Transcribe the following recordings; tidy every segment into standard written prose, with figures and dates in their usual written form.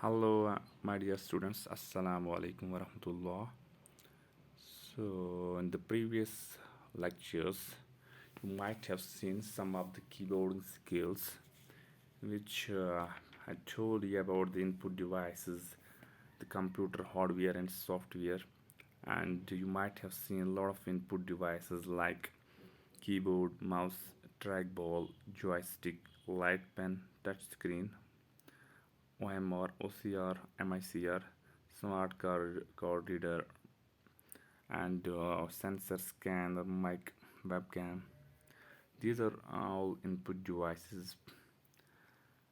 Hello, my dear students. Assalamu alaikum wa rahmatullah. So, in the previous lectures, you might have seen some of the keyboarding skills, which I told you about the input devices, the computer hardware and software, and you might have seen a lot of input devices like keyboard, mouse, trackball, joystick, light pen, touchscreen, OMR, OCR, MICR, smart card reader, and sensor scanner, mic, webcam. These are all input devices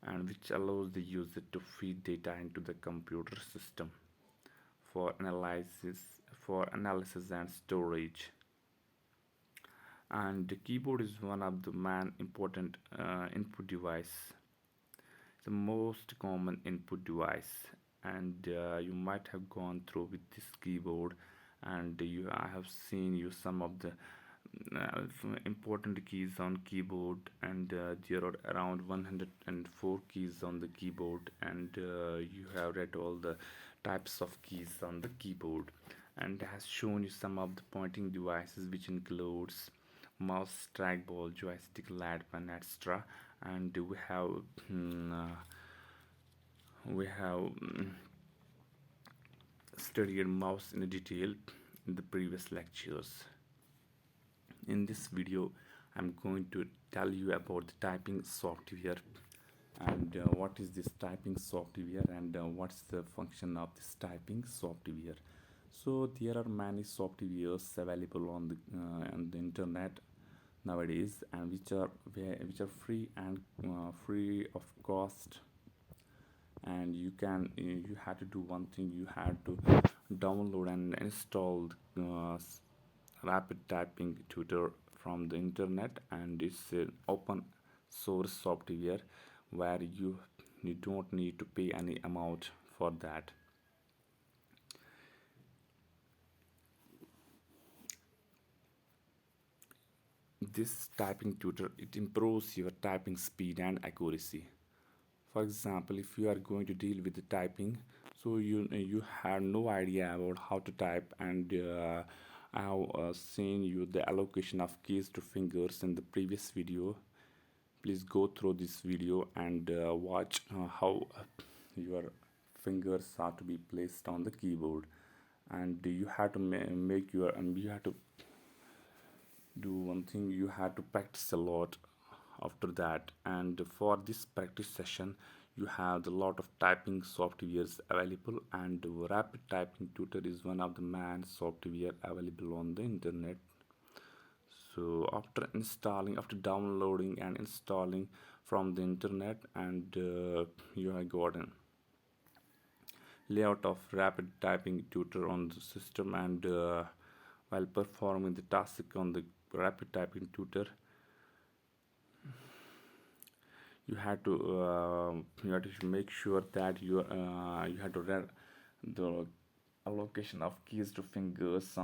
and which allows the user to feed data into the computer system for analysis and storage. And the keyboard is one of the main important input device, the most common input device, and you might have gone through with this keyboard, and I have seen you some of the important keys on keyboard, and there are around 104 keys on the keyboard, and you have read all the types of keys on the keyboard, and has shown you some of the pointing devices, which includes mouse, trackball, joystick, light pen, etc. And we have studied mouse in detail in the previous lectures. In this video, I'm going to tell you about the typing software, and what is this typing software, and what's the function of this typing software. So there are many softwares available on the internet nowadays, and which are free and free of cost. And you had to do one thing: you had to download and install rapid typing tutor from the internet, and it's an open source software where you don't need to pay any amount for that. This typing tutor, it improves your typing speed and accuracy. For example, if you are going to deal with the typing, so you have no idea about how to type, and I have seen you the allocation of keys to fingers in the previous video. Please go through this video and watch how your fingers are to be placed on the keyboard, and you have to make your you have to do one thing: you have to practice a lot after that. And for this practice session, you have a lot of typing softwares available, and rapid typing tutor is one of the main software available on the internet. So after downloading and installing from the internet, and you have gotten layout of rapid typing tutor on the system, and while performing the task on the rapid typing tutor, you had to make sure that you had to read the allocation of keys to fingers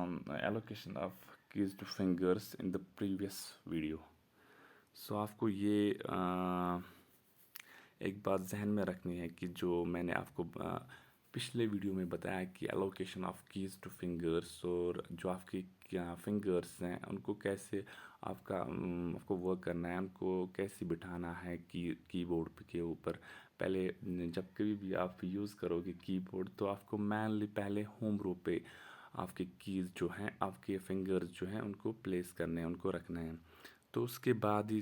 in the previous video. सो आपको ये एक बात जहन में रखनी है कि जो मैंने आपको पिछले वीडियो में बताया कि allocation of keys two fingers, और जो आपके फिंगर्स हैं उनको कैसे आपको वर्क करना है, उनको कैसे बिठाना है कीबोर्ड के ऊपर। पहले जब कभी भी आप यूज़ करोगे कीबोर्ड, तो आपको मैनली पहले होम रो पे आपके कीज़ जो हैं, आपके फिंगर्स जो हैं, उनको प्लेस करने हैं, उनको रखना है। तो उसके बाद ही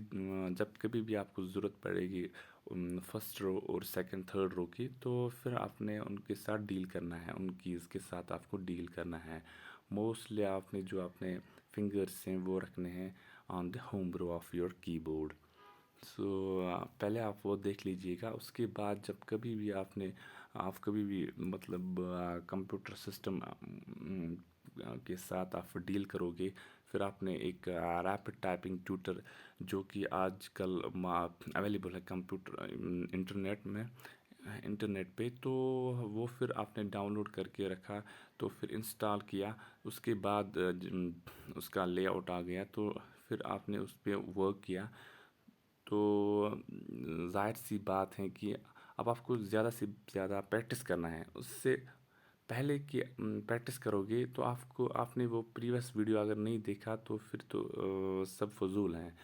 जब कभी भी आपको ज़रूरत पड़ेगी फर्स्ट रो और सेकंड थर्ड रो की, तो फिर आपने उनके साथ डील करना है, उन कीज़ के साथ आपको डील करना है। मोस्टली आपने जो अपने फिंगर्स हैं वो रखने हैं on the home row of your keyboard. So पहले आप वो देख लीजिएगा। उसके बाद जब कभी भी आप कभी भी मतलब कंप्यूटर सिस्टम के साथ आप डील करोगे, फिर आपने एक रैपिड टाइपिंग ट्यूटर जो कि आजकल अवेलेबल है इंटरनेट पे, तो वो फिर आपने डाउनलोड करके रखा, तो फिर इंस्टॉल किया। उसके बाद उसका लेआउट आ गया, तो फिर आपने उस पर वर्क किया। तो जाहिर सी बात है कि अब आपको ज़्यादा से ज़्यादा प्रैक्टिस करना है। उससे पहले कि प्रैक्टिस करोगे तो आपको आपने वो प्रीवियस वीडियो अगर नहीं देखा तो फिर तो सब फ़ुज़ूल हैं।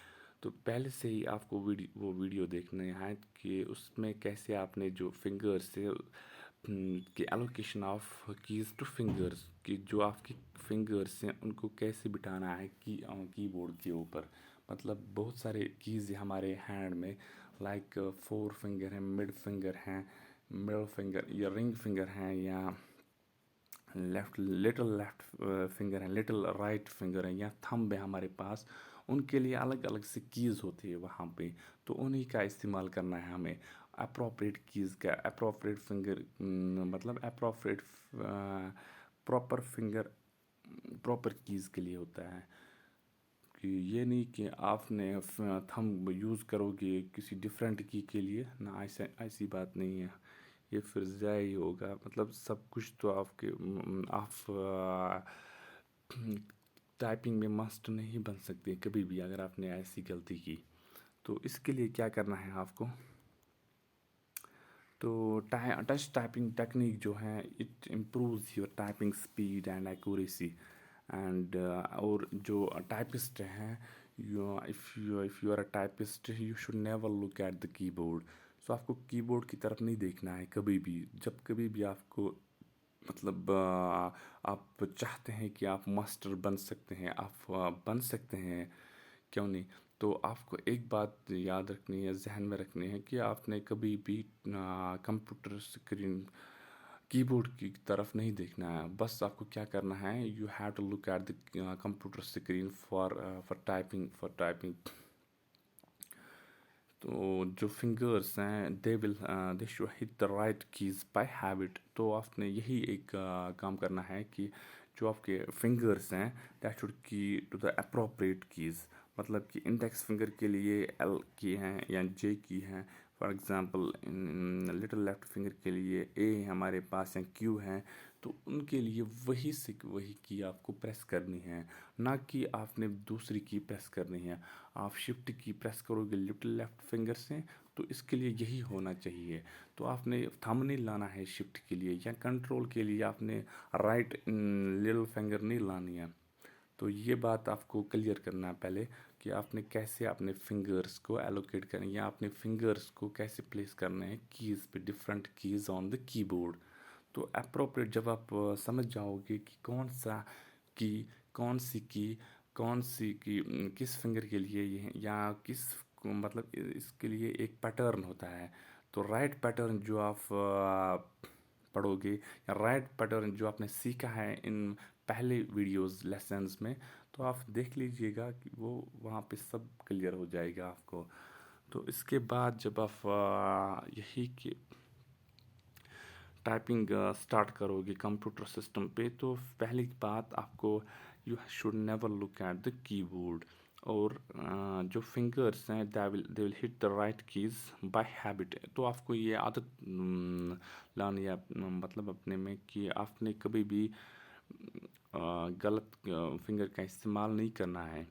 तो पहले से ही आपको वो वीडियो देखने हैं कि उसमें कैसे आपने जो फिंगर्स से कि allocation of keys two fingers कि जो आपकी फिंगर्स हैं उनको कैसे बिठाना है कीबोर्ड के ऊपर। मतलब बहुत सारे कीज़ हमारे हैंड में लाइक 4 फिंगर हैं, मिड फिंगर हैं, मिडल फिंगर या रिंग फिंगर हैं, या लेफ्ट फिंगर है, लिटिल राइट फिंगर है, या थंब है हमारे पास। उनके लिए अलग अलग से कीज़ होती है वहाँ पे, तो उन्हीं का इस्तेमाल करना है हमें। अप्रोप्रिएट कीज़ का अप्रोप्रिएट फिंगर मतलब appropriate proper finger proper keys के लिए होता है। कि ये नहीं कि आपने थंब यूज़ करोगे किसी डिफरेंट की के लिए ना, ऐसा ऐसी बात नहीं है। ये फिर ज़ाया ही होगा। मतलब सब कुछ तो आपके आप टाइपिंग में मस्ट नहीं बन सकते कभी भी अगर आपने ऐसी गलती की। तो इसके लिए क्या करना है आपको, तो टच टाइपिंग टेक्निक जो है it improves your typing speed and accuracy and और जो टाइपिस्ट हैं, if you are a typist you should never look at the keyboard. So आपको कीबोर्ड की तरफ नहीं देखना है कभी भी। जब कभी भी आपको मतलब आप चाहते हैं कि आप मास्टर बन सकते हैं, आप बन सकते हैं, क्यों नहीं। तो आपको एक बात याद रखनी है, जहन में रखनी है कि आपने कभी भी कंप्यूटर स्क्रीन कीबोर्ड की तरफ नहीं देखना है। बस आपको क्या करना है, you have to look at the computer screen for typing. तो जो फिंगर्स हैं they should hit the right keys by habit. तो आपने यही एक काम करना है कि जो आपके फिंगर्स हैं दैट शुड की टू द अप्रोप्रिएट कीज़। मतलब कि इंडेक्स फिंगर के लिए एल की हैं या जे की हैं, for example little left finger के लिए ए हमारे पास या क्यू हैं, तो उनके लिए वही की आपको प्रेस करनी है, ना कि आपने दूसरी की प्रेस करनी है। आप शिफ्ट की प्रेस करोगे लिटिल लेफ्ट फिंगर से, तो इसके लिए यही होना चाहिए। तो आपने थंब नहीं लाना है शिफ्ट के लिए, या कंट्रोल के लिए आपने राइट लिटिल फिंगर नहीं लानी है। तो ये बात आपको क्लियर करना है पहले कि आपने कैसे अपने फिंगर्स को एलोकेट करना है, या अपने फिंगर्स को कैसे प्लेस करना है कीज़ पे, different keys on the keyboard. तो अप्रोप्रिएट जब आप समझ जाओगे कि की कौन सी की किस फिंगर के लिए ये है, या मतलब इसके लिए एक पैटर्न होता है। तो राइट पैटर्न जो आप पढ़ोगे, या राइट पैटर्न जो आपने सीखा है इन पहले वीडियोस लेसन्स में, तो आप देख लीजिएगा कि वो वहाँ पे सब क्लियर हो जाएगा आपको। तो इसके बाद जब आप यही कि टाइपिंग स्टार्ट करोगे कंप्यूटर सिस्टम पे, तो पहली बात आपको you should never look at the keyboard. और जो फिंगर्स हैं they will hit the right keys by habit. तो आपको ये आदत लानी है मतलब अपने में कि आपने कभी भी गलत फिंगर का इस्तेमाल नहीं करना है।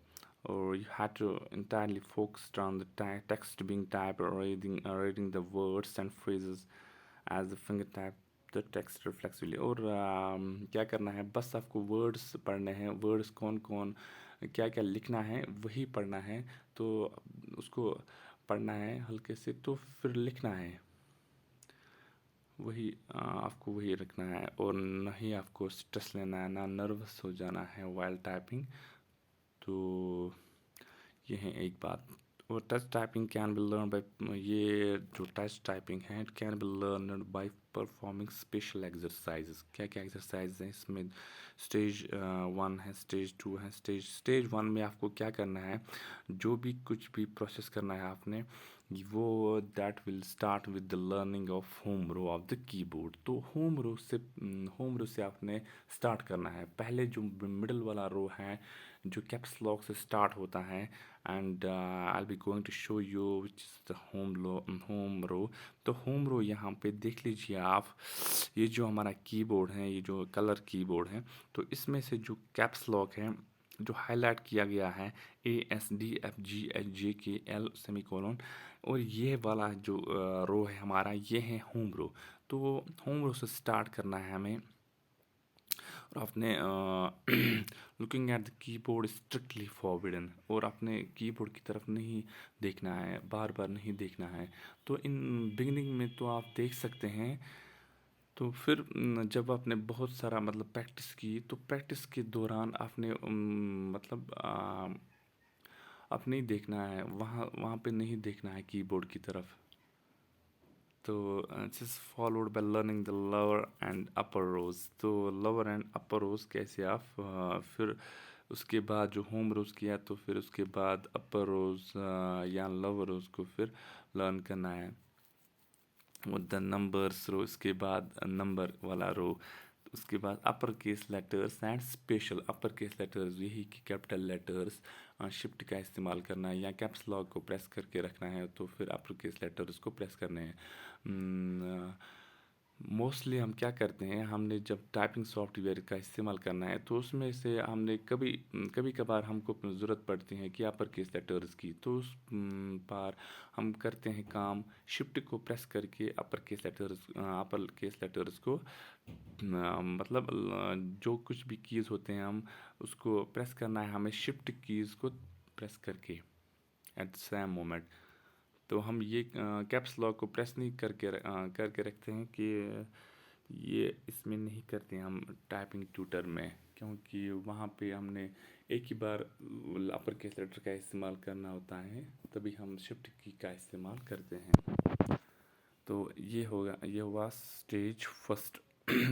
और you had to entirely focused on the text being typed, or reading the words and phrases as the finger type the text reflexively। और क्या करना है, बस आपको वर्ड्स पढ़ने हैं, वर्ड्स कौन कौन क्या क्या लिखना है वही पढ़ना है। तो उसको पढ़ना है हल्के से, तो फिर लिखना है वही, आपको वही रखना है। और ना ही आपको स्ट्रेस लेना है, ना नर्वस हो जाना है वाइल टाइपिंग। तो ये है एक बात। और touch typing can be learn by, ये जो टच टाइपिंग है it can be learn by performing special exercises. क्या क्या एक्सरसाइज हैं इसमें, स्टेज 1 है, स्टेज 2 है। स्टेज 1 में आपको क्या करना है, जो भी कुछ भी प्रोसेस करना है आपने, वो that will start with the learning of home row of the keyboard. तो होम रो से आपने स्टार्ट करना है। पहले जो मिडल वाला रो है जो कैप्स लॉक से स्टार्ट होता है, and I be going to show you which is the home row. तो होम रो यहाँ पे देख लीजिए आप, ये जो हमारा कीबोर्ड है, ये जो कलर कीबोर्ड है, तो इसमें से जो कैप्स लॉक है जो हाईलाइट किया गया है ASDFGHJKL सेमीकोलन, और ये वाला जो रो है हमारा, ये है होम रो। तो होम रो से स्टार्ट करना है हमें, और अपने looking at the keyboard strictly forbidden, और अपने कीबोर्ड की तरफ नहीं देखना है, बार बार नहीं देखना है। तो इन बिगिनिंग में तो आप देख सकते हैं। तो फिर जब आपने बहुत सारा मतलब प्रैक्टिस की, तो प्रैक्टिस के दौरान आपने मतलब अब नहीं देखना है, वहाँ वहाँ पे नहीं देखना है कीबोर्ड की तरफ। तो this followed by learning the lower and upper rows. तो लोअर एंड अपर रोज कैसे आप फिर उसके बाद जो होम रोज किया, तो फिर उसके बाद अपर रोज या लोअर रोज को फिर लर्न करना है। द नंबर्स रो, इसके बाद नंबर वाला रो, उसके बाद upper case letters and special upper case letters, यही कि कैपिटल लेटर्स शिफ्ट का इस्तेमाल करना है, या कैप्स लॉक को प्रेस करके रखना है, तो फिर अपर केस लेटर्स को प्रेस करने हैं। मोस्टली हम क्या करते हैं, हमने जब टाइपिंग सॉफ्टवेयर का इस्तेमाल करना है, तो उसमें से हमने कभी कभार हमको ज़रूरत पड़ती है कि अपर केस लेटर्स की, तो उस पार हम करते हैं काम, शिफ्ट को प्रेस करके अपर केस लेटर्स को मतलब जो कुछ भी कीज़ होते हैं हम उसको प्रेस करना है हमें, शिफ्ट कीज़ को प्रेस करके एट द सेम मोमेंट। तो हम ये कैप्स लॉक को प्रेस नहीं करके रखते हैं कि ये इसमें नहीं करते हैं हम टाइपिंग ट्यूटर में, क्योंकि वहाँ पे हमने एक ही बार अपर केस लेटर का इस्तेमाल करना होता है, तभी हम शिफ्ट की का इस्तेमाल करते हैं। तो ये हुआ स्टेज फर्स्ट।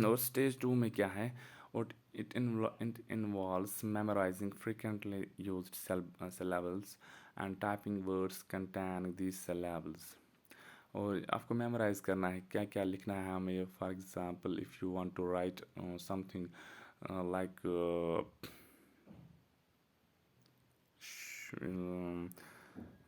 और स्टेज टू में क्या है, और it involves memorising frequently used syllables and typing words contain these syllables। और आपको मेमोराइज करना है क्या क्या लिखना है हमें। For example if you want to write something like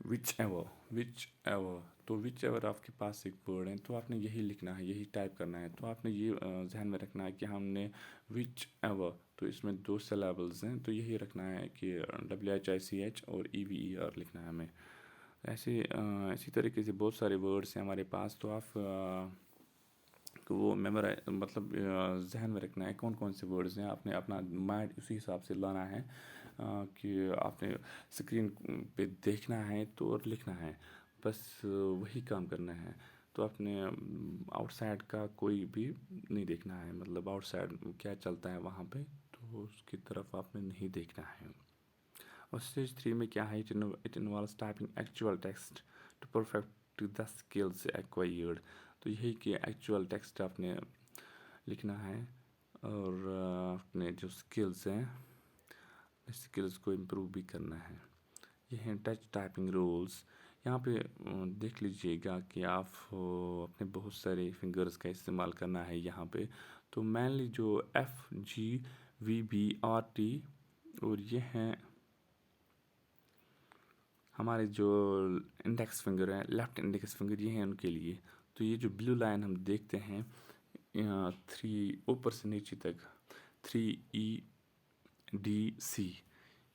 whichever, तो विच एवर आपके पास एक वर्ड है, तो आपने यही लिखना है, यही टाइप करना है। तो आपने ये जहन में रखना है कि हमने विच एवर, तो इसमें 2 syllables हैं, तो यही रखना है कि WHICH और EVER लिखना है हमें। इसी तरीके से बहुत सारे वर्ड्स हैं हमारे पास, तो आप तो वो मेमोराइज मतलब जहन में रखना है कौन कौन से वर्ड्स हैं, आपने अपना माइंड उसी हिसाब से लाना है कि आपने स्क्रीन पे देखना है तो और लिखना है, बस वही काम करना है। तो आपने आउटसाइड का कोई भी नहीं देखना है, मतलब आउटसाइड क्या चलता है वहाँ पे, तो उसकी तरफ आपने नहीं देखना है। और स्टेज 3 में क्या है, it involves typing actual text to perfect the skills acquired. तो यही कि एक्चुअल टेक्स्ट आपने लिखना है, और अपने जो स्किल्स हैं स्किल्स को इम्प्रूव भी करना है। ये हैं टच टाइपिंग रूल्स। यहाँ पे देख लीजिएगा कि आप अपने बहुत सारे फिंगर्स का इस्तेमाल करना है यहाँ पे। तो मेनली जो FGVBRT, और ये हैं हमारे जो इंडेक्स फिंगर है, लेफ्ट इंडेक्स फिंगर, ये हैं उनके लिए। तो ये जो ब्लू लाइन हम देखते हैं 3 ऊपर से नीचे तक, 3EDC,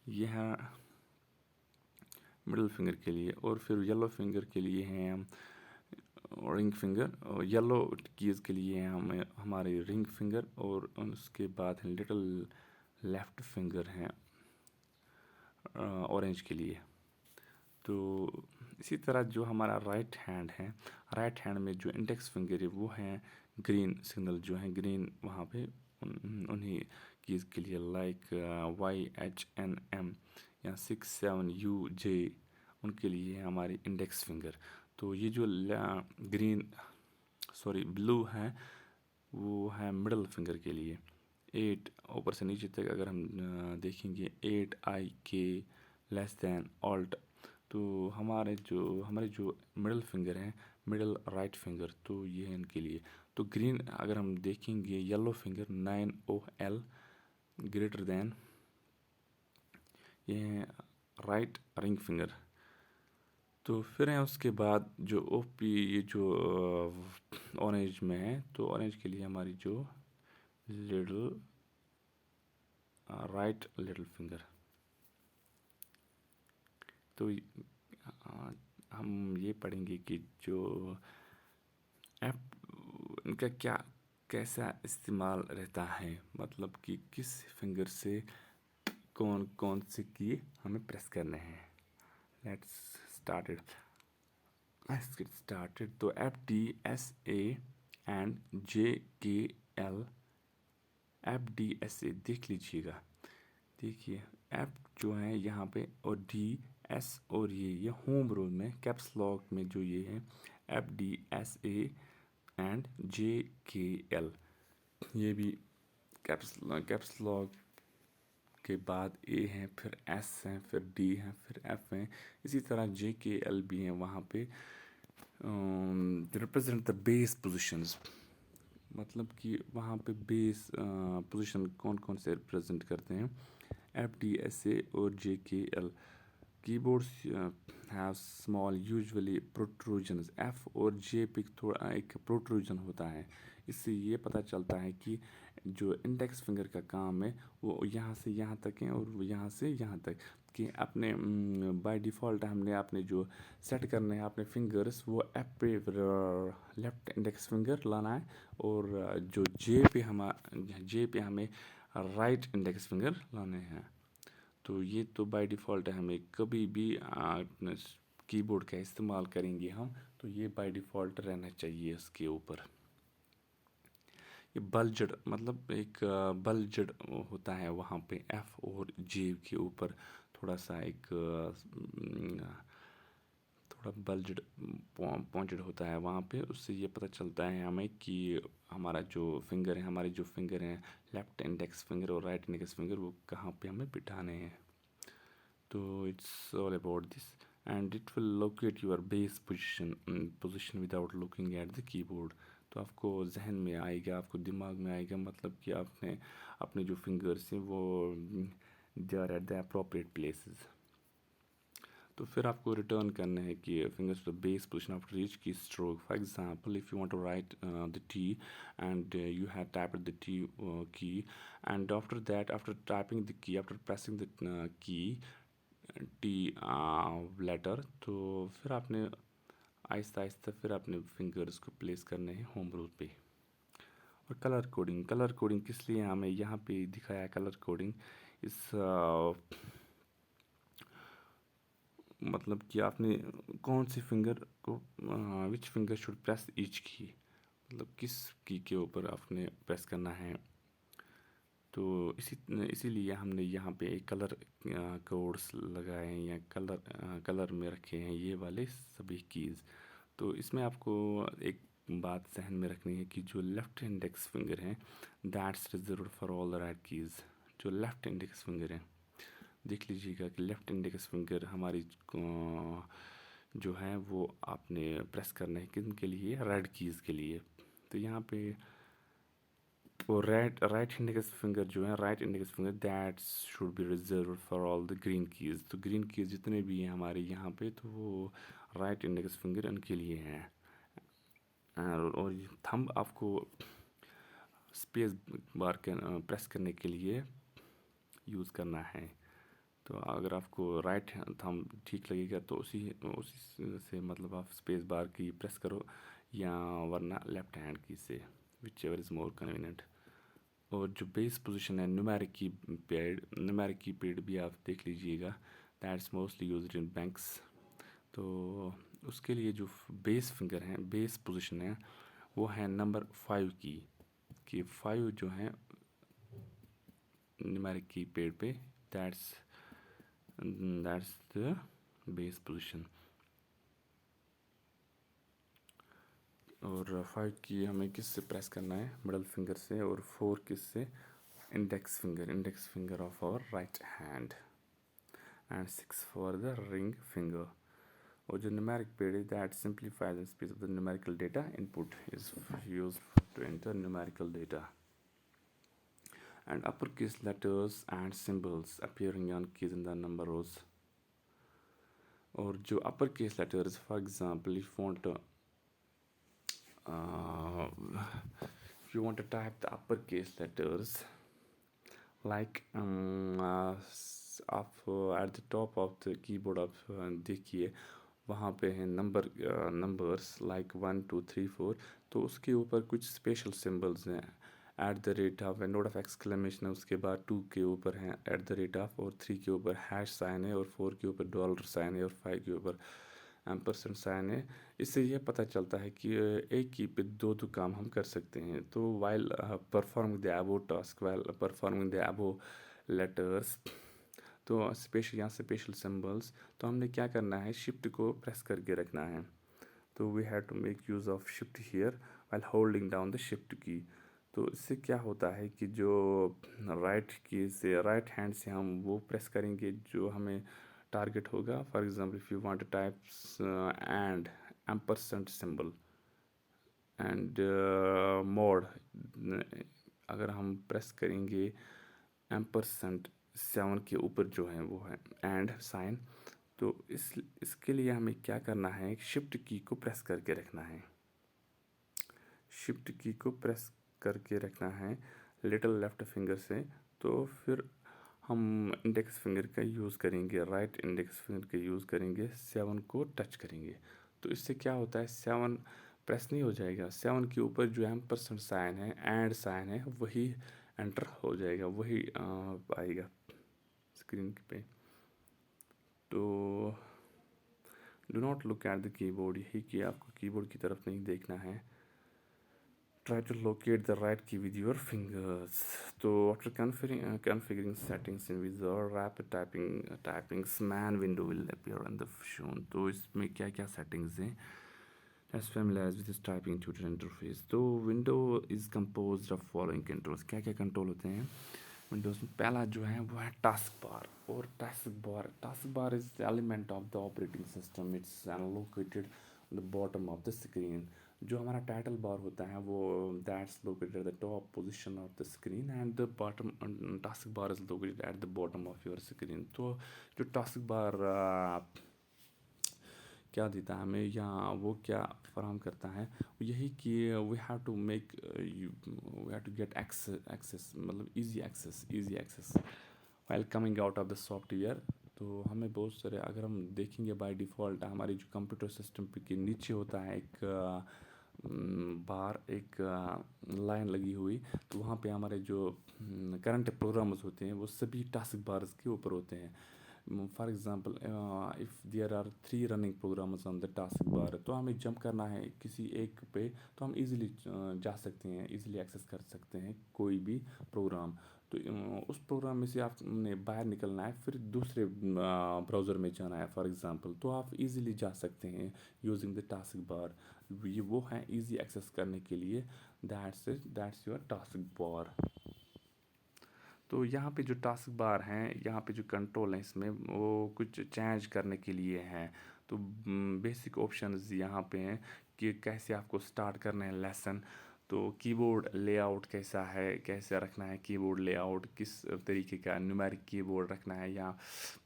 यह है मिडिल फिंगर के लिए। और फिर येलो फिंगर के लिए हैं हम रिंग फिंगर, और येलो कीज़ के लिए हैं हमें हमारे रिंग फिंगर, और उसके बाद लिटिल लेफ्ट फिंगर हैं ऑरेंज के लिए। तो इसी तरह जो हमारा राइट हैंड है, राइट हैंड में जो इंडेक्स फिंगर है वो है ग्रीन सिग्नल, जो है ग्रीन वहाँ पे उन्हीं कीज़ के लिए, लाइक YHNM या 67UJ, उनके लिए है हमारी इंडेक्स फिंगर। तो ये जो ब्लू है वो है मिडल फिंगर के लिए। 8 ऊपर से नीचे तक अगर हम देखेंगे, 8IK लेस दैन ऑल्ट। तो हमारे जो मिडल फिंगर हैं, मिडल राइट फिंगर, तो ये है इनके लिए। तो ग्रीन अगर हम देखेंगे, yellow finger 9OL greater than, ये है राइट रिंग फिंगर। तो फिर है उसके बाद जो OP, ये जो ऑरेंज में है, तो ऑरेंज के लिए हमारी जो लिटिल राइट लिटिल फिंगर। तो हम ये पढ़ेंगे कि जो ऐप इनका क्या कैसा इस्तेमाल रहता है, मतलब कि किस फिंगर से कौन कौन से की हमें प्रेस करने हैं। Let's started let's get started. तो FDSA एंड JKL, FDSA देख लीजिएगा, देखिए ऐप जो है यहाँ पे, और DS और ये होम रोल में कैप्स लॉक में जो ये है FDSA एंड JKL, ये भी कैप्स लॉक के बाद A है, फिर S है, फिर D है, फिर F है। इसी तरह JKL भी है। वहाँ पे रिप्रेजेंट द बेस पोजिशंस, मतलब कि वहाँ पे बेस पोजीशन कौन कौन से रिप्रेजेंट करते हैं। FDSA और JKL keyboards have small usually protrusions. F और J पे थोड़ा एक प्रोट्रूजन होता है। इससे ये पता चलता है कि जो इंडेक्स फिंगर का काम है वो यहाँ से यहाँ तक है, और वो यहाँ से यहाँ तक कि अपने बाय डिफ़ॉल्ट हमने अपने जो सेट करने हैं अपने फिंगर्स, वो F पे लेफ़्ट इंडेक्स फिंगर लाना है, और जो J पे हमें राइट इंडेक्स फिंगर लाने हैं। तो ये तो बाय डिफ़ॉल्ट है, हमें कभी भी कीबोर्ड का इस्तेमाल करेंगे हम, तो ये बाय डिफ़ॉल्ट रहना चाहिए इसके ऊपर। ये बल्जड, मतलब एक बल्जड होता है वहाँ पे F और J के ऊपर, थोड़ा सा एक थोड़ा बल्जड पॉइंटेड होता है वहाँ पे। उससे ये पता चलता है हमें कि हमारा जो फिंगर है, हमारे जो फिंगर हैं लेफ़्ट इंडेक्स फिंगर और राइट इंडेक्स फिंगर, वो कहाँ पे हमें बिठाने हैं। तो it's all about this, and it will locate your base position without looking at the keyboard. तो आपको जहन में आएगा, आपको दिमाग में आएगा, मतलब कि आपने अपने जो फिंगर्स हैं वो they are at the appropriate places. तो फिर आपको रिटर्न करना है कि fingers to the base position after reach key stroke. For example, if you want to write the T and you have typed the T key, and after that, after typing the key, after pressing the key T letter, तो फिर आपने आहिस्ता आहिस्ता फिर अपने fingers को place करने हैं home rule पे। और कलर कोडिंग किस लिए हमें यहाँ पे दिखाया है कलर कोडिंग, इस मतलब कि आपने कौन सी फिंगर को विच फिंगर शुड प्रेस ईच की, मतलब किस की के ऊपर आपने प्रेस करना है। तो इसीलिए हमने यहाँ पे एक कलर कोड्स लगाए हैं, या कलर में रखे हैं ये वाले सभी कीज़। तो इसमें आपको एक बात जहन में रखनी है कि जो लेफ़्ट इंडेक्स फिंगर है that's reserve for all the right keys. जो लेफ़्ट इंडेक्स फिंगर है, देख लीजिएगा कि लेफ़्ट इंडेक्स फिंगर हमारी जो है वो आपने प्रेस करना है किन के लिए, राइट कीज़ के लिए। तो यहाँ पे वो राइट इंडेक्स फिंगर जो है, right index finger that should be reserve for all the green keys. तो ग्रीन कीज़ जितने भी हैं हमारे यहाँ पे, तो वो राइट इंडेक्स फिंगर इनके लिए हैं। और थंब आपको स्पेस बार के प्रेस करने के लिए यूज़ करना है। तो अगर आपको राइट थंब ठीक लगेगा तो उसी से मतलब आप स्पेस बार की प्रेस करो, या वरना लेफ्ट हैंड की से, which ever is more convenient. और जो बेस पोजीशन है न्यूमेरिक कीपैड भी आप देख लीजिएगा, that's mostly used in banks. तो उसके लिए जो बेस फिंगर है, बेस पोजीशन है, वो है नंबर 5 की, कि 5 जो है न्यूमेरिक कीपैड पे, दैट्स द बेस पोजीशन। और 5 की हमें किस से प्रेस करना है, मिडल फिंगर से, और 4 किस से, index finger of our right hand, and 6 for the ring finger. और जो न्यूमेरिक पैड है that simplifies the space of the numerical data input is used to enter numerical data. And uppercase letters and symbols appearing on keys in the number rows. और जो uppercase letters, for example, if you want to type the uppercase letters, like up at the top of the keyboard of देखिए वहाँ पे हैं numbers like 1 2 3 4। तो उसके ऊपर कुछ स्पेशल सिंबल्स हैं। At the rate of note of exclamation है, उसके बाद 2 के ऊपर हैं एट द रेट ऑफ, और 3 के ऊपर हैश साइन है, और 4 के ऊपर डॉलर साइन है, और 5 के ऊपर एम्परसेंट साइन है। इससे यह पता चलता है कि एक की पे दो काम हम कर सकते हैं। तो while performing the above task, while performing the above letters, तो स्पेशल यहाँ स्पेशल सिंबल्स, तो हमने क्या करना है, शिफ्ट को प्रेस करके रखना है। तो we have to make use of shift here while holding down the shift key. तो इससे क्या होता है कि जो राइट की से राइट हैंड से हम वो प्रेस करेंगे जो हमें टारगेट होगा। For example if you want two types and ampersand symbol and mode, अगर हम प्रेस करेंगे एम्परसेंट 7 के ऊपर जो है वो है एंड साइन, तो इसके लिए हमें क्या करना है, शिफ्ट की को प्रेस करके रखना है। शिफ्ट की को प्रेस करके रखना है लिटिल लेफ्ट फिंगर से। तो फिर हम इंडेक्स फिंगर का यूज़ करेंगे, राइट इंडेक्स फिंगर का यूज़ करेंगे, 7 को टच करेंगे। तो इससे क्या होता है, 7 प्रेस नहीं हो जाएगा, 7 के ऊपर जो एम्परसेंट साइन है एंड साइन है वही एंटर हो जाएगा, वही आएगा स्क्रीन पे। तो do not look at the keyboard, यही कि आपको कीबोर्ड की तरफ नहीं देखना है। Try to locate the right key with your fingers. So after configuring settings in Wizard, rapid typing's man window will appear on the shown. तो इसमें क्या क्या settings हैं? Let's familiarize with this typing tutor interface. तो window is composed of following controls. क्या क्या control होते हैं विंडोज़ में? पहला जो है वो है टास्क बार। और task bar is the element of the operating system, it's located the bottom of the screen. जो हमारा टाइटल बार होता है वो that's located at the top position of the screen, and the bottom task bar is located at the bottom of your screen. तो जो task bar क्या देता है हमें, या वो क्या फराहम करता है, यही कि we have to get access, मतलब easy access while coming out of the software. तो हमें बहुत सारे, अगर हम देखेंगे बाय डिफ़ॉल्ट हमारी जो कंप्यूटर सिस्टम पे के नीचे होता है एक बार, एक लाइन लगी हुई, तो वहाँ पे हमारे जो करंट प्रोग्राम्स होते हैं वो सभी टास्क बार्स के ऊपर होते हैं। For example if there are 3 running programs on the task bar, तो हमें जंप करना है किसी एक पे, तो हम इजीली जा सकते हैं, इजीली एक्सेस कर सकते हैं कोई भी प्रोग्राम। तो उस प्रोग्राम में से आपने बाहर निकलना है, फिर दूसरे ब्राउज़र में जाना है फॉर एग्ज़ाम्पल, तो आप इजीली जा सकते हैं यूजिंग द टास्क बार। ये वो है इजी एक्सेस करने के लिए, दैट्स योर टास्क बार। तो यहाँ पे जो टास्क बार हैं, यहाँ पे जो कंट्रोल है इसमें वो कुछ चेंज करने के लिए हैं। तो बेसिक ऑप्शंस यहाँ पे हैं कि कैसे आपको स्टार्ट करना है लेसन। तो कीबोर्ड लेआउट कैसा है, कैसे रखना है कीबोर्ड लेआउट, किस तरीके का न्यूमेरिक कीबोर्ड रखना है, या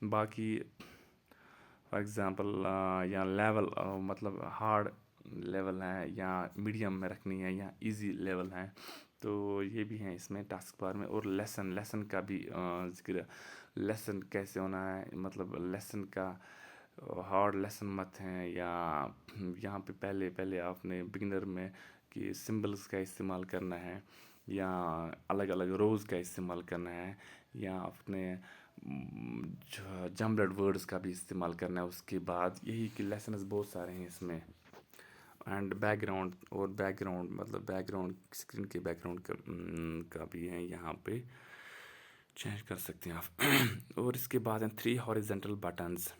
बाकी फॉर एग्ज़ाम्पल या लेवल, मतलब हार्ड लेवल है या मीडियम में रखनी है या इजी लेवल है। तो ये भी हैं इसमें टास्क बार में। और लेसन का भी जिक्र, लेसन कैसे होना है, मतलब लेसन का हार्ड लेसन मत हैं, या यहाँ पे पहले पहले आपने बिगिनर में कि सिंबल्स का इस्तेमाल करना है, या अलग अलग रोज़ का इस्तेमाल करना है, या अपने जम्बल्ड वर्ड्स का भी इस्तेमाल करना है। उसके बाद यही कि लेसन्स बहुत सारे हैं इसमें। एंड बैकग्राउंड, और बैकग्राउंड मतलब बैकग्राउंड स्क्रीन के बैकग्राउंड का भी है, यहाँ पे चेंज कर सकते हैं आप। और इसके बाद हैं 3 हॉरिजेंटल बटन्स।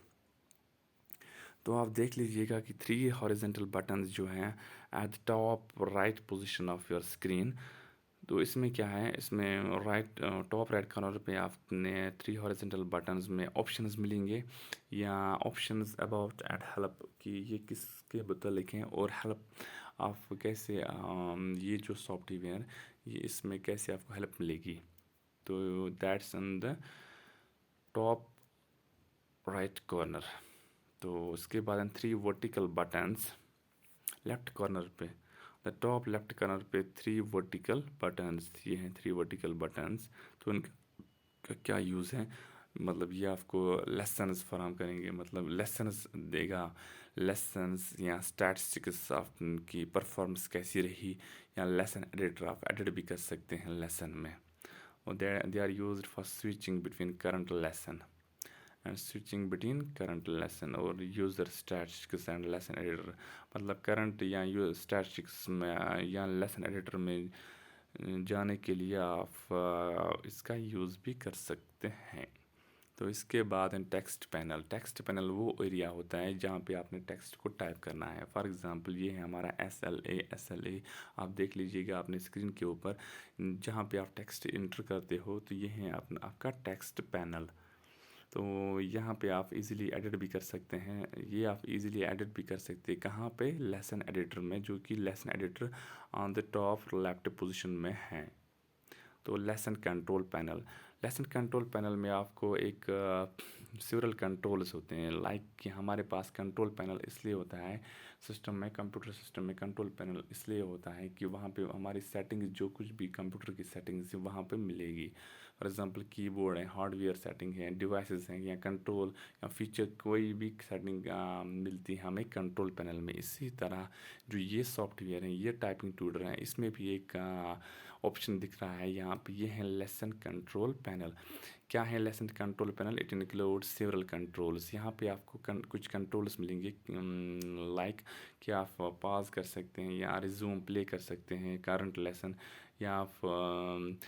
तो आप देख लीजिएगा कि 3 हॉरिजेंटल बटन्स जो हैं at the top right position of your screen. तो इसमें क्या है, इसमें टॉप राइट कॉर्नर पे आपने 3 हॉरिजेंटल बटन्स में ऑप्शंस मिलेंगे, या ऑप्शंस अबाउट एंड हेल्प, कि ये किसके मतलब हैं, और हेल्प आप कैसे ये जो सॉफ्टवेयर ये इसमें कैसे आपको हेल्प मिलेगी। तो that's on the top right corner. तो उसके बाद 3 वर्टिकल बटन्स लेफ्ट कॉर्नर पे, द टॉप लेफ्ट कॉर्नर पे 3 वर्टिकल बटन्स, ये हैं 3 वर्टिकल बटन्स। तो उनका क्या यूज़ है, मतलब ये आपको लेसन्स फराहम करेंगे, मतलब लेसन्स देगा, लेसन्स या स्टैटिस्टिक्स आपकी परफॉर्मेंस कैसी रही, या लेसन एडिटर आप एडिट भी कर सकते हैं लेसन में। और they are used for switching between current lesson and switching between current lesson और user statistics and lesson editor. मतलब करंट या स्टैटिस्टिक्स में या लेसन एडिटर में जाने के लिए आप इसका यूज़ भी कर सकते हैं। तो इसके बाद है टेक्स्ट पैनल। टेक्स्ट पैनल वो एरिया होता है जहाँ पे आपने टेक्स्ट को टाइप करना है। फॉर एग्जांपल ये है हमारा SLA। आप देख लीजिएगा अपने स्क्रीन के ऊपर, जहाँ पे आप टेक्स्ट इंटर करते हो तो ये है आपका टेक्स्ट पैनल। तो यहाँ पे आप इजीली एडिट भी कर सकते हैं, ये आप इजीली एडिट भी कर सकते हैं कहाँ पे, लेसन एडिटर में, जो कि lesson editor on the top left position में है। तो lesson control panel, lesson control panel में आपको एक सेवरल कंट्रोल्स होते हैं। लाइक कि हमारे पास कंट्रोल पैनल इसलिए होता है सिस्टम में, कंप्यूटर सिस्टम में कंट्रोल पैनल इसलिए होता है कि वहाँ पे हमारी सेटिंग्स, जो कुछ भी कंप्यूटर की सेटिंग्स वहाँ पे मिलेगी। फॉर एग्जांपल कीबोर्ड है, हार्डवेयर सेटिंग है, डिवाइसेस हैं, या कंट्रोल या फीचर कोई भी सेटिंग मिलती है हमें कंट्रोल पैनल में। इसी तरह जो ये सॉफ्टवेयर है, ये टाइपिंग टूल है, इसमें भी एक ऑप्शन दिख रहा है यहाँ पे, ये है लेसन कंट्रोल पैनल। क्या है lesson control panel? It include several controls. यहाँ पे आपको कुछ कंट्रोल्स मिलेंगे, लाइक कि आप पॉज कर सकते हैं या रिज्यूम प्ले कर सकते हैं करंट लेसन, या आप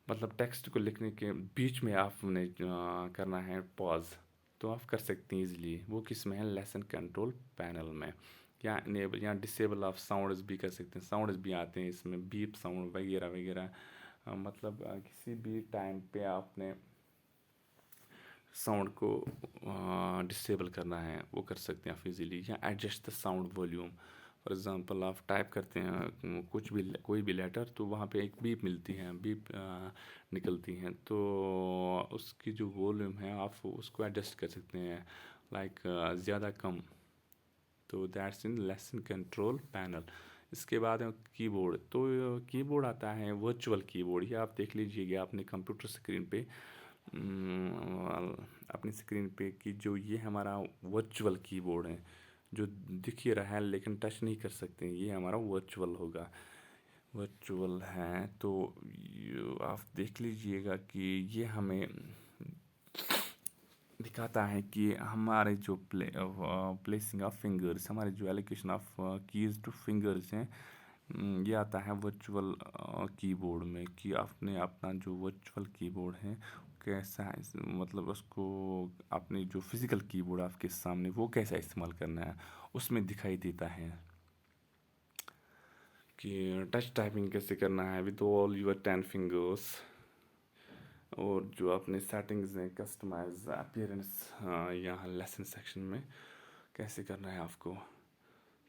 मतलब टेक्स्ट को लिखने के बीच में आपने करना है पॉज, तो आप कर सकते हैं इजीली। वो किस में है? लेसन कंट्रोल पैनल में। या इनेबल या डिसेबल आप साउंड्स भी कर सकते हैं, साउंड्स भी आते हैं इसमें, बीप साउंड वगैरह वगैरह। मतलब किसी भी टाइम पे आपने साउंड को डिसेबल करना है वो कर सकते हैं आप इजीली। या adjust the sound volume. For example आप टाइप करते हैं कुछ भी, कोई भी लेटर, तो वहाँ पे एक बीप मिलती है, बीप निकलती हैं, तो उसकी जो वॉल्यूम है आप उसको एडजस्ट कर सकते हैं, लाइक ज़्यादा कम। तो that's in lesson control panel. इसके बाद है कीबोर्ड। तो कीबोर्ड आता है वर्चुअल कीबोर्ड। ये आप देख लीजिएगा अपने कंप्यूटर स्क्रीन पे, अपनी स्क्रीन पे कि जो ये हमारा वर्चुअल कीबोर्ड है, जो दिख ही रहा है लेकिन टच नहीं कर सकते, ये हमारा वर्चुअल होगा, वर्चुअल है। तो आप देख लीजिएगा कि ये हमें दिखाता है कि हमारे जो प्लेसिंग ऑफ फिंगर्स, हमारे जो allocation of keys two fingers हैं, ये आता है वर्चुअल कीबोर्ड में, कि आपने अपना जो वर्चुअल कीबोर्ड है कैसा है, मतलब उसको अपने जो फिज़िकल कीबोर्ड आपके सामने वो कैसा इस्तेमाल करना है, उसमें दिखाई देता है कि टच टाइपिंग कैसे करना है विद ऑल यूर 10 फिंगर्स। और जो अपने सेटिंग्स हैं, कस्टमाइज अपीयरेंस, यहाँ लेसन सेक्शन में कैसे करना है आपको।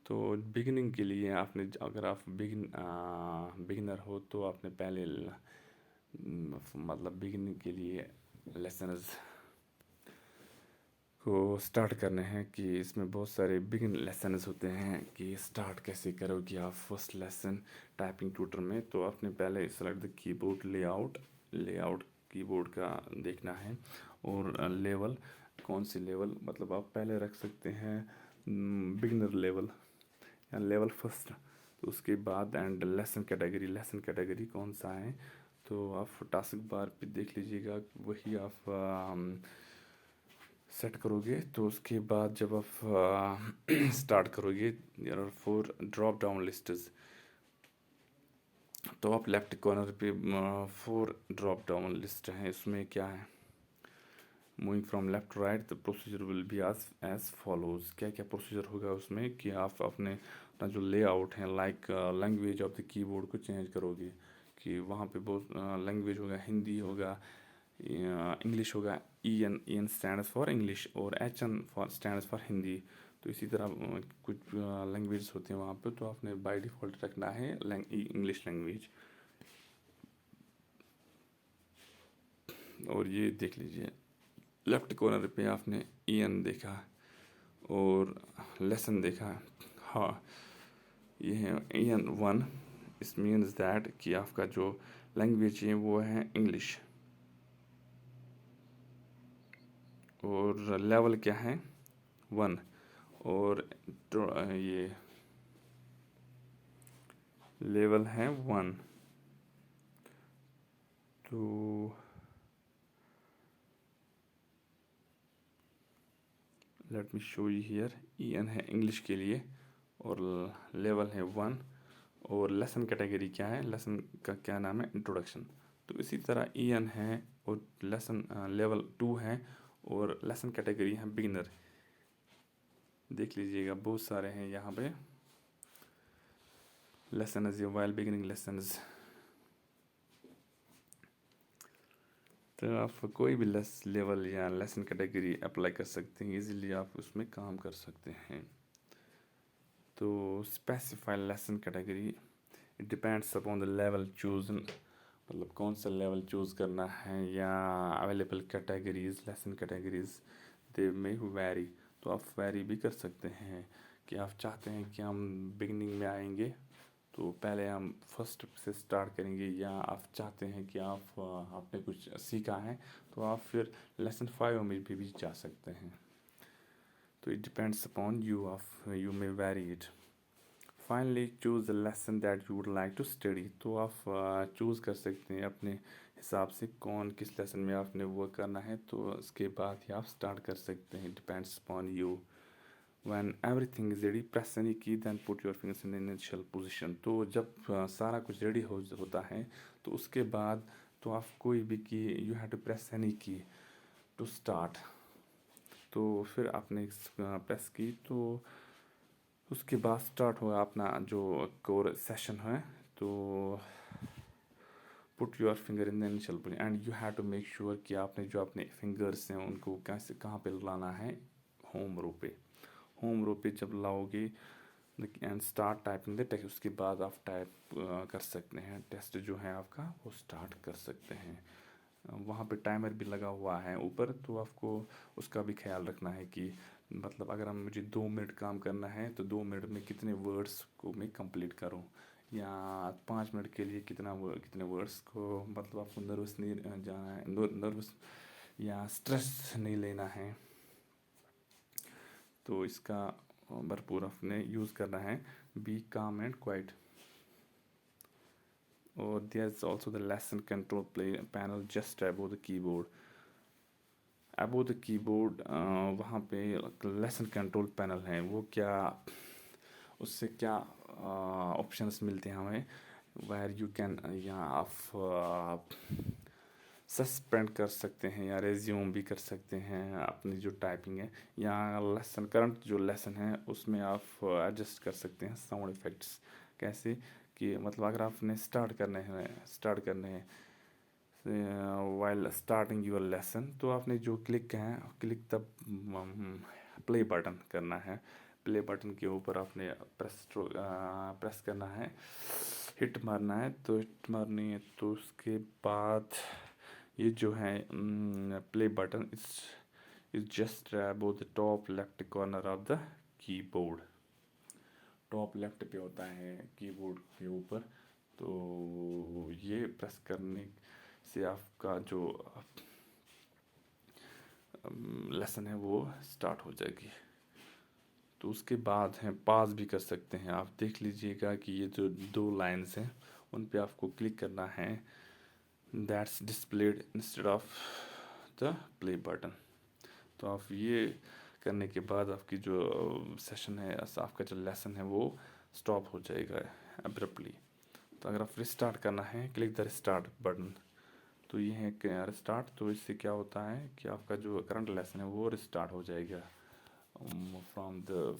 तो बिगिनिंग के लिए आपने, अगर आप बिगिनर हो तो आपने पहले मतलब बिगिनिंग के लिए लेसन्स को स्टार्ट करने हैं, कि इसमें बहुत सारे बिगिन लेसन्स होते हैं कि स्टार्ट कैसे करोगे आप फर्स्ट लेसन टाइपिंग ट्यूटर में। तो आपने पहले select the keyboard layout keyboard का देखना है, और लेवल, कौन सी लेवल, मतलब आप पहले रख सकते हैं बिगिनर लेवल या लेवल फर्स्ट। तो उसके बाद एंड लेसन कैटेगरी कौन सा है, तो आप टास्क बार पे देख लीजिएगा, वही आप सेट करोगे। तो उसके बाद जब आप स्टार्ट करोगे, there are 4 drop down lists. तो आप लेफ्ट कॉर्नर पे 4 ड्रॉप डाउन लिस्ट हैं, इसमें क्या है, moving from left right the procedure will be as follows. क्या क्या प्रोसीजर होगा उसमें, कि आप अपना जो लेआउट है, like language of the keyboard को चेंज करोगे, कि वहाँ पे बहुत लैंग्वेज होगा, हिंदी होगा, इंग्लिश होगा, E N stands for English और HN स्टैंड्स फॉर हिंदी। तो इसी तरह कुछ लैंग्वेज होते हैं वहाँ पे, तो आपने बाय डिफ़ॉल्ट रखना है इंग्लिश लैंग्वेज। और ये देख लीजिए लेफ्ट कॉर्नर पे आपने EN देखा और लेसन देखा। हाँ, ये है EN1। इस मीन्स दैट कि आपका जो लैंग्वेज है वो है इंग्लिश। और लेवल क्या है 1 और ये लेवल है 1। तो let me show you here, EN है इंग्लिश के लिए और लेवल है 1 और लेसन कैटेगरी क्या है, लेसन का क्या नाम है, इंट्रोडक्शन। तो इसी तरह EN है और लेसन लेवल 2 है और लेसन कैटेगरी है बिगिनर। देख लीजिएगा बहुत सारे हैं यहाँ पे लेसन्स या वाइल बिगिनिंग लेसन्स। तो आप कोई भी लेवल या लेसन कैटेगरी अप्लाई कर सकते हैं, इजीली आप उसमें काम कर सकते हैं। तो specify lesson category, it depends upon the level chosen, मतलब कौन सा लेवल चूज़ करना है, या अवेलेबल कैटेगरीज लेसन कैटेगरीज दे में वेरी। तो आप वेरी भी कर सकते हैं कि आप चाहते हैं कि हम बिगनिंग में आएंगे तो पहले हम फर्स्ट से स्टार्ट करेंगे, या आप चाहते हैं कि आपने कुछ सीखा है तो आप फिर लेसन 5 में भी जा सकते हैं। तो it depends upon you, of you may vary it. Finally choose the lesson that you would like to study. तो आप चूज़ कर सकते हैं अपने हिसाब से कौन किस लेसन में आपने वर्क करना है, तो उसके बाद ही आप स्टार्ट कर सकते हैं। Depends upon you. When everything is ready, press any key, then put your fingers in the initial position। तो जब सारा कुछ रेडी होता है तो उसके बाद तो आप कोई भी key, you have to press any key to start. तो फिर आपने प्रेस की तो उसके बाद स्टार्ट हुआ अपना जो कोर सेशन है। तो put your finger in the initial position and you have to make sure कि आपने जो अपने फिंगर्स हैं उनको कैसे कहाँ पे लाना है, होम रो पे। होम रो पे जब लाओगे and start typing the text, उसके बाद आप टाइप कर सकते हैं, टेस्ट जो है आपका वो स्टार्ट कर सकते हैं। वहाँ पे टाइमर भी लगा हुआ है ऊपर, तो आपको उसका भी ख्याल रखना है कि मतलब अगर हम मुझे 2 मिनट काम करना है तो 2 मिनट में कितने वर्ड्स को मैं कंप्लीट करूँ, या 5 मिनट के लिए कितने वर्ड्स को, मतलब आपको नर्वस नहीं जाना है, नर्वस या स्ट्रेस नहीं लेना है। तो इसका भरपूर अपने यूज़ करना है। Be calm and quiet. और there is also the lesson control play panel just above the keyboard. Above the keyboard वहाँ पे लेसन कंट्रोल पैनल है, वो क्या, उससे क्या ऑप्शंस मिलते हैं हमें, वेर यू कैन, यहाँ आप सस्पेंड कर सकते हैं या रेज्यूम भी कर सकते हैं अपनी जो टाइपिंग है, या लेसन करंट जो लेसन है उसमें आप एडजस्ट कर सकते हैं साउंड इफ़ेक्ट्स। कैसे कि मतलब अगर आपने स्टार्ट करने हैं वाइल स्टार्टिंग योर लेसन, तो आपने जो क्लिक तब प्ले बटन करना है। प्ले बटन के ऊपर आपने प्रेस करना है, हिट मारना है। तो हिट मारनी है तो उसके बाद ये जो है play button is just above the top left corner of the keyboard. Top left पे होता है कीबोर्ड के ऊपर। तो ये प्रेस करने से आपका जो लेसन है वो स्टार्ट हो जाएगी। तो उसके बाद हैं पास भी कर सकते हैं। आप देख लीजिएगा कि ये जो 2 लाइन्स हैं उन पे आपको क्लिक करना है, that's displayed instead of the play button. तो आप ये करने के बाद आपकी जो सेशन है, आपका जो लेसन है वो स्टॉप हो जाएगा अब्रप्टली। तो अगर आप रिस्टार्ट करना है, क्लिक द रिस्टार्ट बटन। तो ये है रिस्टार्ट। तो इससे क्या होता है कि आपका जो करंट लेसन है वो रिस्टार्ट हो जाएगा फ्रॉम द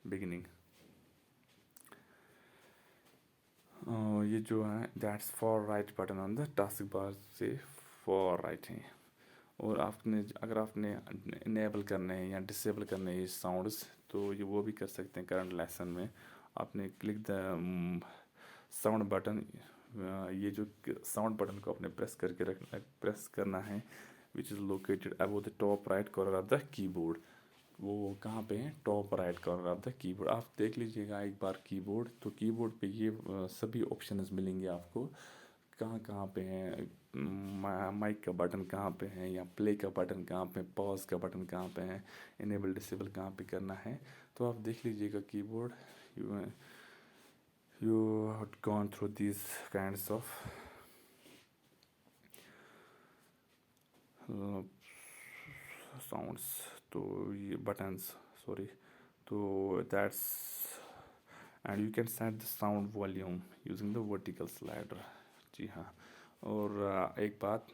बिगिनिंग। ये जो है that's for right button on the task बार से फॉर राइट है। और अगर आपने इनेबल करने हैं या डिसेबल करने हैं ये साउंड्स, तो ये वो भी कर सकते हैं। करंट लेसन में आपने क्लिक द साउंड बटन, ये जो साउंड बटन को आपने प्रेस करना है, which is located above the top right corner of the keyboard. वो कहाँ पे है, top right corner of the keyboard. आप देख लीजिएगा एक बार कीबोर्ड, तो कीबोर्ड पे ये सभी ऑप्शंस मिलेंगे आपको। कहाँ कहाँ पे है, माइक का बटन कहाँ पे है, या प्ले का बटन कहाँ पे, पॉज का बटन कहाँ पे है, इनेबल डिसेबल कहाँ पे करना है। तो आप देख लीजिएगा keyboard, you have gone through this kinds of sounds, तो ये बटन्स, सॉरी, तो that's, and you can set the sound volume using the vertical slider. जी हाँ। और एक बात,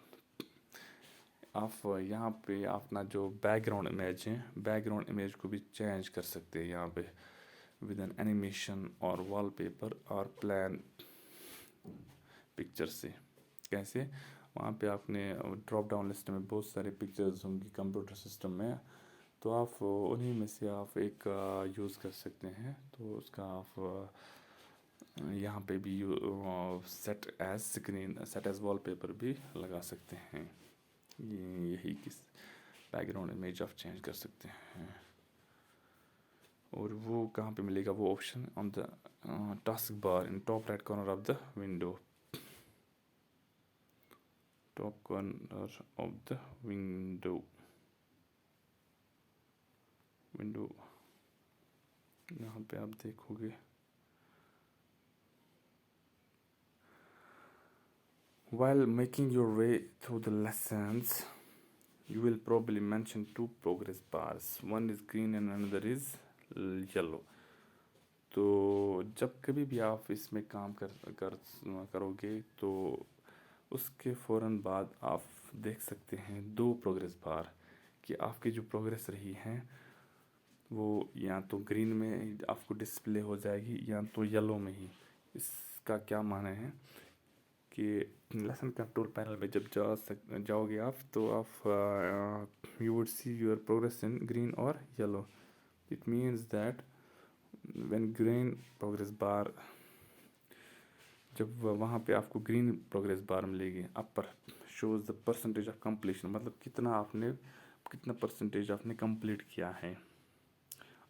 आप यहाँ पे अपना जो बैकग्राउंड इमेज है, बैकग्राउंड इमेज को भी चेंज कर सकते हैं यहाँ पे विद एन एनिमेशन और वॉलपेपर और प्लान पिक्चर से। कैसे? वहाँ पे आपने ड्रॉप डाउन लिस्ट में बहुत सारे पिक्चर्स होंगी कंप्यूटर सिस्टम में, तो आप उन्हीं में से आप एक यूज़ कर सकते हैं। तो उसका आप यहाँ पे भी set as screen, set as wallpaper भी लगा सकते हैं। यही किस बैकग्राउंड इमेज आप चेंज कर सकते हैं। और वो कहाँ पे मिलेगा वो option? On the task bar in top right corner of the window, top corner of the window, यहाँ पे आप देखोगे। While making your way through the lessons, you will probably mention two progress bars. One is green and another is yellow. तो जब कभी भी आप इसमें काम करोगे तो उसके फ़ौरन बाद आप देख सकते हैं दो प्रोग्रेस बार, कि आपकी जो प्रोग्रेस रही है वो या तो ग्रीन में आपको डिस्प्ले हो जाएगी या तो येलो में ही। इसका क्या माना है कि लेसन कंट्रोल पैनल में जब जाओगे आप, तो आप you would see your progress in green और yellow. It means that when green progress bar, जब वहाँ पे आपको ग्रीन प्रोग्रेस बार मिलेगी upper, shows the percentage of completion, मतलब कितना परसेंटेज आपने कंप्लीट किया है।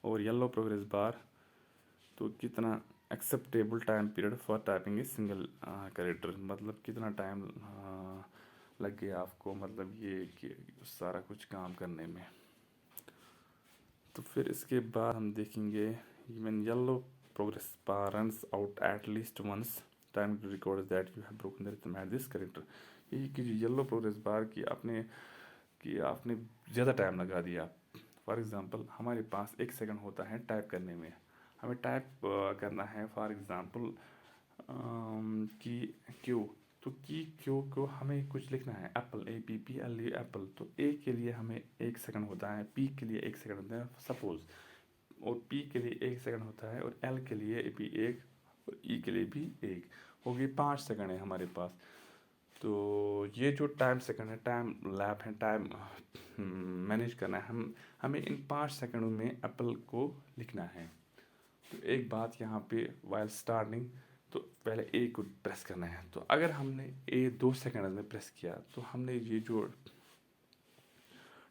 और येलो प्रोग्रेस बार तो कितना acceptable time period for typing a single character, मतलब कितना टाइम लग गया आपको, मतलब ये कि सारा कुछ काम करने में। तो फिर इसके बाद हम देखेंगे when yellow progress bar runs out at least once, time to record that you have broken the rhythm at this character. यही कि जो येलो प्रोग्रेस बार की आपने ज़्यादा टाइम लगा दिया। फॉर एग्ज़ाम्पल हमारे पास 1 सेकंड होता है टाइप करने में, हमें टाइप करना है फॉर एग्ज़ाम्पल की क्यू, तो की क्यू को हमें कुछ लिखना है, एप्पल, APPLE एप्पल, तो ए के लिए हमें 1 सेकंड होता है, पी के लिए 1 सेकंड होता है सपोज़, और पी के लिए 1 सेकंड होता है, और एल के लिए भी 1, और ई के लिए भी 1, हो गई 5 सेकंड है हमारे पास। तो ये जो टाइम सेकंड है, टाइम लैप है, टाइम मैनेज करना है, हमें इन 5 सेकंडों में एप्पल को लिखना है। तो एक बात यहाँ पे वाइल स्टार्टिंग, तो पहले ए को प्रेस करना है। तो अगर हमने ए 2 सेकंड में प्रेस किया तो हमने ये जो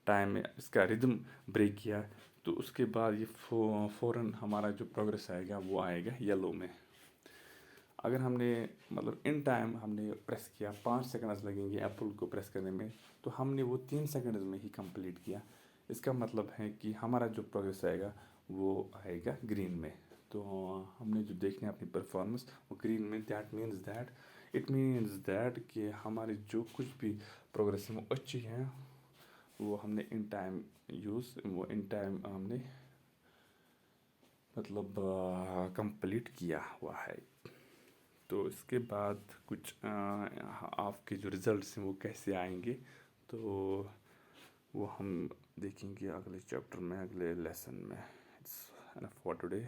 टाइम है इसका रिदम ब्रेक किया, तो उसके बाद ये फ़ौरन हमारा जो प्रोग्रेस आएगा वो आएगा येलो में। अगर हमने मतलब इन टाइम हमने प्रेस किया, 5 सेकंड्स लगेंगे एप्पल को प्रेस करने में, तो हमने वो 3 सेकंड्स में ही कंप्लीट किया। इसका मतलब है कि हमारा जो प्रोग्रेस आएगा वो आएगा ग्रीन में। तो हमने जो देखने अपनी परफॉर्मेंस वो ग्रीन में, इट मीन्स दैट कि हमारी जो कुछ भी प्रोग्रेस है वो अच्छी है, वो हमने इन टाइम हमने मतलब कंप्लीट किया हुआ है। तो इसके बाद कुछ आपके जो रिज़ल्ट्स हैं वो कैसे आएंगे, तो वो हम देखेंगे अगले चैप्टर में, अगले लेसन में। It's enough for today.